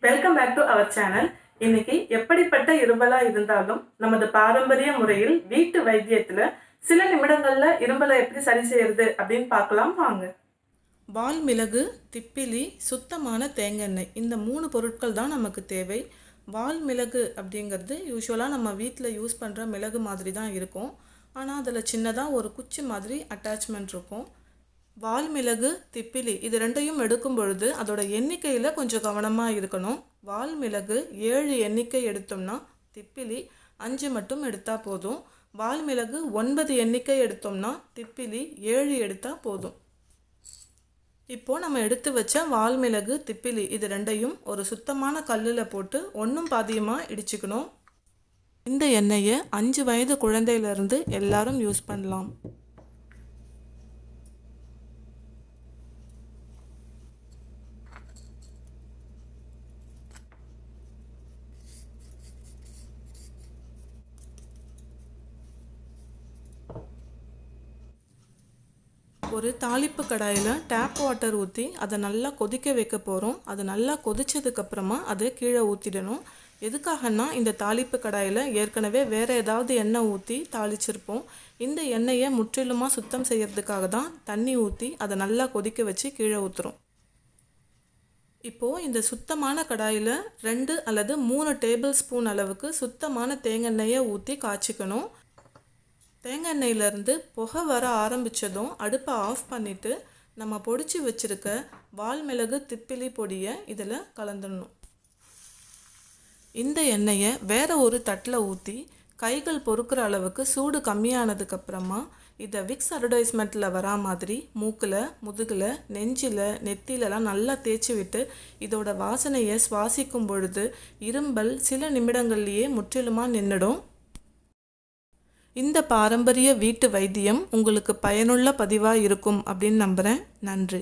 Welcome back to our channel. இன்னைக்கு எப்படிப்பட்ட இருமலா இருந்தாலும் நமது பாரம்பரிய முறையில் வீட்டு வைத்தியத்துல சில நிமிடங்கள்ல இருமலை எப்படி சரி செய்யறது அப்படின்னு பார்க்கலாம் வாங்க. வால் மிளகு, திப்பிலி, சுத்தமான தேங்காய், இந்த 3 பொருட்கள் தான் நமக்கு தேவை. வால் மிளகு அப்படிங்கிறது யூஸ்வலாக நம்ம வீட்டில் யூஸ் பண்ணுற மிளகு மாதிரி தான் இருக்கும். ஆனால் அதில் சின்னதாக ஒரு குச்சி மாதிரி அட்டாச்மெண்ட் இருக்கும். வால் மிளகு, திப்பிலி இது ரெண்டையும் எடுக்கும் பொழுது அதோட எண்ணிக்கையில் கொஞ்சம் கவனமாக இருக்கணும். வால் மிளகு 7 எண்ணிக்கை எடுத்தோம்னா திப்பிலி 5 மட்டும் எடுத்தால் போதும். வால் மிளகு 9 எண்ணிக்கை எடுத்தோம்னா திப்பிலி 7 எடுத்தால் போதும். இப்போது நம்ம எடுத்து வச்ச வால் மிளகு, திப்பிலி இது ரெண்டையும் ஒரு சுத்தமான கல்லில் போட்டு ஒன்றும் பாதியமாக இடிச்சுக்கணும். இந்த எண்ணெயை 5 வயது குழந்தையிலேருந்து எல்லாரும் யூஸ் பண்ணலாம். ஒரு தாளிப்பு கடாயில் டேப் வாட்டர் ஊற்றி அதை நல்லா கொதிக்க வைக்க போகிறோம். அது நல்லா கொதித்ததுக்கப்புறமா அதை கீழே ஊற்றிடணும். எதுக்காகனா இந்த தாளிப்பு கடாயில் ஏற்கனவே வேறு ஏதாவது எண்ணெய் ஊற்றி தாளிச்சிருப்போம். இந்த எண்ணெயை முற்றிலுமாக சுத்தம் செய்யறதுக்காக தான் தண்ணி ஊற்றி அதை நல்லா கொதிக்க வச்சு கீழே ஊற்றுறோம். இப்போது இந்த சுத்தமான கடாயில் 2 அல்லது 3 டேபிள் ஸ்பூன் அளவுக்கு சுத்தமான தேங்காய் ஊற்றி காய்ச்சிக்கணும். தேங்காய் எண்ணெயிலேருந்து புகை வர ஆரம்பித்ததும் அடுப்பை ஆஃப் பண்ணிவிட்டு நம்ம பொடிச்சு வச்சுருக்க வால் மிளகு, திப்பிலி பொடியை இதில் கலந்துடணும். இந்த எண்ணெயை வேறு ஒரு தட்டில் ஊற்றி கைகள் பொறுக்கிற அளவுக்கு சூடு கம்மியானதுக்கப்புறமா இதை விக்ஸ் அட்வர்டைஸ்மெண்ட்டில் வரா மாதிரி மூக்கில், முதுகில், நெஞ்சில், நெத்திலெலாம் நல்லா தேய்ச்சி விட்டு இதோட வாசனையை சுவாசிக்கும் பொழுது இரும்பல் சில நிமிடங்கள்லேயே முற்றிலுமாக நின்றுடும். இந்த பாரம்பரிய வீட்டு வைத்தியம் உங்களுக்கு பயனுள்ள பதிவாக இருக்கும் அப்படின்னு நம்புகிறேன். நன்றி.